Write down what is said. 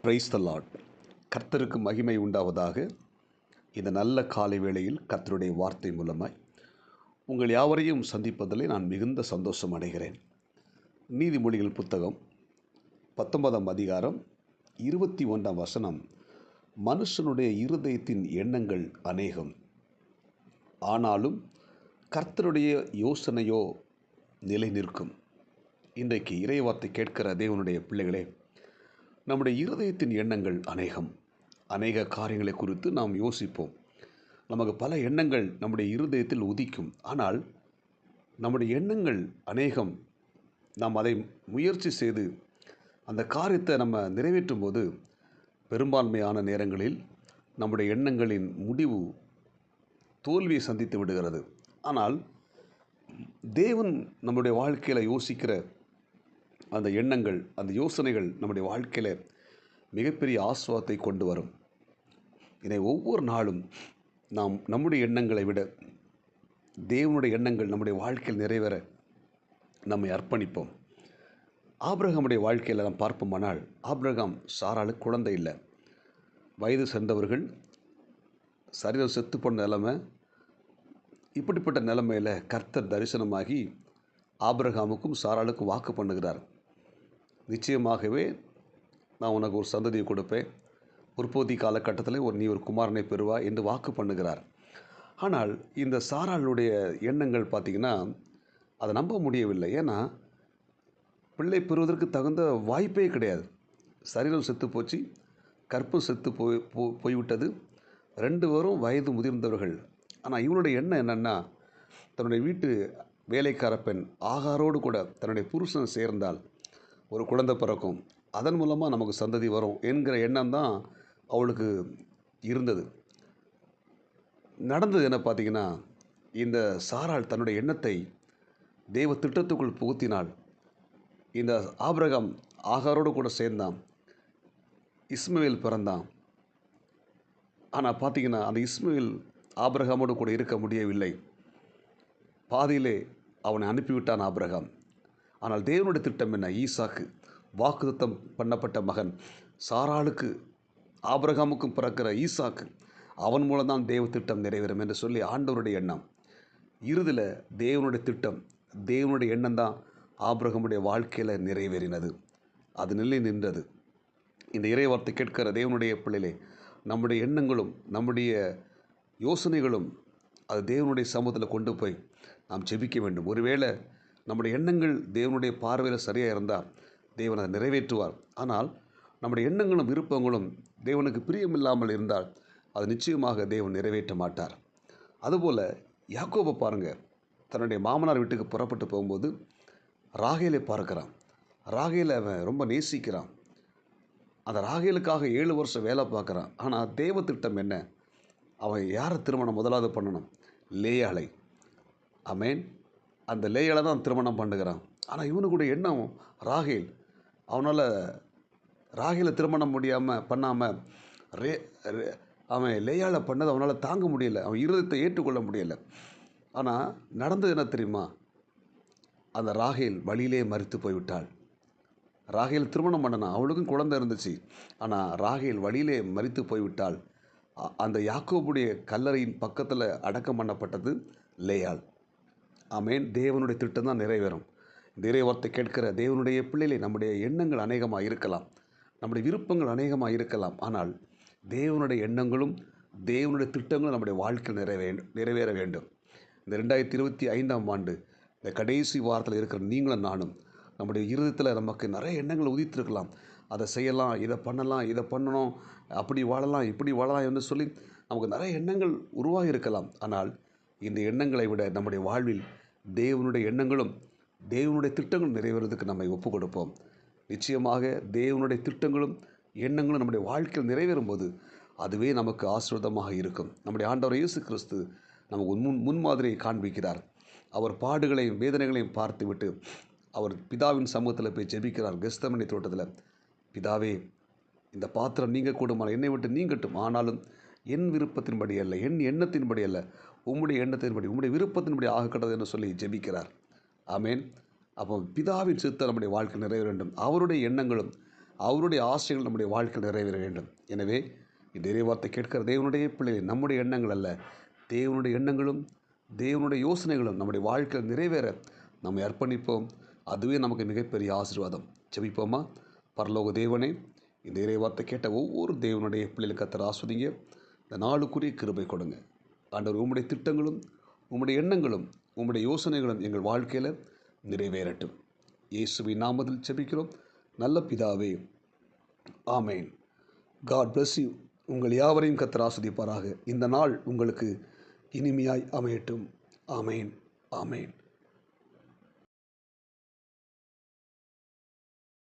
Praise the Lord. கர்த்தருக்கு மகிமை உண்டாவதாக. இந்த நல்ல காலை வேளையில் கர்த்தருடைய வார்த்தை மூலமாய் உங்கள் யாவரையும் சந்திப்பதிலே நான் மிகுந்த சந்தோஷம் அடைகிறேன். நீதிமொழிகள் புத்தகம் 19ஆம் அதிகாரம் 21ஆம் வசனம், மனுஷனுடைய இருதயத்தின் எண்ணங்கள் அநேகம், ஆனாலும் கர்த்தருடைய யோசனையோ நிலை நிற்கும். இன்றைக்கு இறைவார்த்தை கேட்கிற தேவனுடைய பிள்ளைகளே, நம்முடைய இருதயத்தின் எண்ணங்கள் அநேக காரியங்களை குறித்து நாம் யோசிப்போம். நமக்கு பல எண்ணங்கள் நம்முடைய இருதயத்தில் உதிக்கும். ஆனால் நம்முடைய எண்ணங்கள் அநேகம். நாம் அதை முயற்சி செய்து அந்த காரியத்தை நம்ம நிறைவேற்றும் போது பெரும்பான்மையான நேரங்களில் நம்முடைய எண்ணங்களின் முடிவு தோல்வியை சந்தித்து விடுகிறது. ஆனால் தேவன் நம்முடைய வாழ்க்கையில் யோசிக்கிற அந்த எண்ணங்கள், அந்த யோசனைகள் நம்முடைய வாழ்க்கையில் மிகப்பெரிய ஆசீர்வாதத்தை கொண்டு வரும். இதை ஒவ்வொரு நாளும் நாம் நம்முடைய எண்ணங்களை விட தேவனுடைய எண்ணங்கள் நம்முடைய வாழ்க்கையில் நிறைவேற நம்மை அர்ப்பணிப்போம். ஆபிரகாமுடைய வாழ்க்கையில் நாம் பார்ப்போமானால், ஆபிரகாம் சாராளுக்கு குழந்தை இல்லை, வயது சென்றவர்கள், சரீரம் செத்து போன நிலைமை. இப்படிப்பட்ட நிலைமையில் கர்த்தர் தரிசனமாகி ஆபிரகாமுக்கும் சாராளுக்கும் வாக்கு பண்ணுகிறார். நிச்சயமாகவே நான் உனக்கு ஒரு சந்ததியை கொடுப்பேன், உற்பத்தி காலகட்டத்தில் நீ ஒரு குமாரனை பெறுவாய் என்று வாக்கு பண்ணுகிறார். ஆனால் இந்த சாராளுடைய எண்ணங்கள் பார்த்திங்கன்னா அதை நம்ப முடியவில்லை. ஏன்னா பிள்ளை பெறுவதற்கு தகுந்த வாய்ப்பே கிடையாது. சரீரம் செத்து போச்சு, கற்பு செத்து போய்விட்டது. 2 பேரும் வயது முதிர்ந்தவர்கள். ஆனால் இவனுடைய எண்ணம் என்னென்னா, தன்னுடைய வீட்டு வேலைக்கார பெண் ஆகாரோடு கூட தன்னுடைய புருஷன் சேர்ந்தால் ஒரு குழந்தை பிறக்கும், அதன் மூலமாக நமக்கு சந்ததி வரும் என்கிற எண்ணம் தான் அவளுக்கு இருந்தது. நடந்தது என்ன பார்த்திங்கன்னா, இந்த சாராள் தன்னுடைய எண்ணத்தை தேவ திட்டத்துக்குள் புகுத்தினாள். இந்த ஆபிரகாம் ஆகாரோடு கூட சேர்ந்தான், இஸ்மவேல் பிறந்தான். ஆனால் பார்த்திங்கன்னா அந்த இஸ்மவேல் ஆபிரகாமோடு கூட இருக்க முடியவில்லை. பாதியிலே அவனை அனுப்பிவிட்டான் ஆபிரகாம். ஆனால் தேவனுடைய திட்டம் என்ன? ஈசாக்கு, வாக்குத்தத்தம் பண்ணப்பட்ட மகன், சாராளுக்கு ஆபிரகாமுக்கும் பிறக்கிற ஈசாக்கு, அவன் மூலம்தான் தேவ திட்டம் நிறைவேறும் என்று சொல்லி ஆண்டவருடைய எண்ணம். இறுதியில் தேவனுடைய திட்டம், தேவனுடைய எண்ணம் தான் ஆபிரகாமுடைய வாழ்க்கையில் நிறைவேறினது. அது நிலை நின்றது. இந்த இறைவார்த்தை கேட்கிற தேவனுடைய பிள்ளைகளே, நம்முடைய எண்ணங்களும் நம்முடைய யோசனைகளும் அது தேவனுடைய சமூகத்தில் கொண்டு போய் நாம் ஜெபிக்க வேண்டும். ஒருவேளை நம்முடைய எண்ணங்கள் தேவனுடைய பார்வையில் சரியாக இருந்தால் தேவன் அதை நிறைவேற்றுவார். ஆனால் நம்முடைய எண்ணங்களும் விருப்பங்களும் தேவனுக்கு பிரியமில்லாமல் இருந்தால் அது நிச்சயமாக தேவன் நிறைவேற்ற மாட்டார். அதுபோல் யாக்கோபை பாருங்கள், தன்னுடைய மாமனார் வீட்டுக்கு புறப்பட்டு போகும்போது ராகேலை பார்க்குறான். ராகேலை அவன் ரொம்ப நேசிக்கிறான். அந்த ராகேலுக்காக 7 வருஷம் வேலை பார்க்குறான். ஆனால் தேவ திட்டம் என்ன? அவன் யாரை திருமணம் முதலாவது பண்ணணும்? லேயாளை. ஆமென். அந்த லேயாளை தான் திருமணம் பண்ணுகிறான். ஆனால் இவனுக்குடைய எண்ணம் ராகேல். அவனால் ராகேலை திருமணம் பண்ணாமல் அவன் லேயாளை பண்ணது அவனால் தாங்க முடியலை. அவன் இருதயத்தை ஏற்றுக்கொள்ள முடியலை. ஆனால் நடந்தது என்ன தெரியுமா? அந்த ராகேல் வழியிலே மரித்து போய்விட்டாள். ராகேல் திருமணம் பண்ணனா, அவளுக்கும் குழந்தை இருந்துச்சு. ஆனால் ராகேல் வழியிலே மரித்து போய்விட்டாள். அந்த யாக்கோபுடைய கல்லறையின் பக்கத்தில் அடக்கம் பண்ணப்பட்டது லேயாள். ஆமென். தேவனுடைய திட்டம் தான் நிறைவேறும். இந்த இறைவார்த்தை கேட்கிற தேவனுடைய பிள்ளைகளை, நம்முடைய எண்ணங்கள் அநேகமாக இருக்கலாம், நம்முடைய விருப்பங்கள் அநேகமாக இருக்கலாம். ஆனால் தேவனுடைய எண்ணங்களும் தேவனுடைய திட்டங்களும் நம்முடைய வாழ்க்கையில் நிறைவேற வேண்டும். இந்த 2025ஆம் ஆண்டு இந்த கடைசி வாரத்தில் இருக்கிற நீங்களும் நானும் நம்முடைய இருதயத்தில் நமக்கு நிறைய எண்ணங்கள் உதித்திருக்கலாம். அதை செய்யலாம், இதை பண்ணலாம், இதை பண்ணணும், அப்படி வாழலாம், இப்படி வாழலாம் என்று சொல்லி நமக்கு நிறைய எண்ணங்கள் உருவாகி இருக்கலாம். ஆனால் இந்த எண்ணங்களை விட நம்முடைய வாழ்வில் தேவனுடைய எண்ணங்களும் தேவனுடைய திட்டங்களும் நிறைவேறதுக்கு நம்மை ஒப்பு கொடுப்போம். நிச்சயமாக தேவனுடைய திட்டங்களும் எண்ணங்களும் நம்முடைய வாழ்க்கையில் நிறைவேறும் போது அதுவே நமக்கு ஆசீர்வாதமாக இருக்கும். நம்முடைய ஆண்டவர் இயேசு கிறிஸ்து நமக்கு முன்மாதிரியை காண்பிக்கிறார். அவர் பாடுகளையும் வேதனைகளையும் பார்த்துவிட்டு அவர் பிதாவின் சமூகத்தில் போய் ஜெபிக்கிறார். கெத்செமனே தோட்டத்தில், பிதாவே, இந்த பாத்திரம் நீங்கக்கூடுமானால் என்னை விட்டு நீங்கட்டும், ஆனாலும் என் விருப்பத்தின்படி அல்ல, என் எண்ணத்தின்படி அல்ல, உம்முடைய எண்ணத்தின்படி, உம்முடைய விருப்பத்தின்படி ஆகக்கூடாது என்று சொல்லி ஜெபிக்கிறார். ஆமேன். அப்போ பிதாவின் சித்தம் நம்முடைய வாழ்க்கை நிறைவேற வேண்டும். அவருடைய எண்ணங்களும் அவருடைய ஆசைகள் நம்முடைய வாழ்க்கையில் நிறைவேற வேண்டும். எனவே இந்த இறைவார்த்தை கேட்கிற தேவனுடைய பிள்ளைகள், நம்முடைய எண்ணங்கள் அல்ல, தேவனுடைய எண்ணங்களும் தேவனுடைய யோசனைகளும் நம்முடைய வாழ்க்கையில் நிறைவேற நம்மை அர்ப்பணிப்போம். அதுவே நமக்கு மிகப்பெரிய ஆசீர்வாதம். ஜெபிப்போமா? பரலோக தேவனே, இந்த இறைவார்த்தை கேட்ட ஒவ்வொரு தேவனுடைய பிள்ளைகளுக்கு கர்த்தர் ஆஸ்வதிங்க. இந்த நாளுக்குரிய கிருபை கொடுங்க ஆண்டவர். உம்முடைய திட்டங்களும் உம்முடைய எண்ணங்களும் உம்முடைய யோசனைகளும் எங்கள் வாழ்க்கையில் நிறைவேறட்டும். இயேசுவின் நாமத்தில் ஜெபிக்கிறோம் நல்ல பிதாவே, ஆமேன். God bless you. உங்கள் யாவரையும் கர்த்தர் ஆசீர்வதிப்பாராக. இந்த நாள் உங்களுக்கு இனிமையாய் அமையட்டும். ஆமேன், ஆமேன்.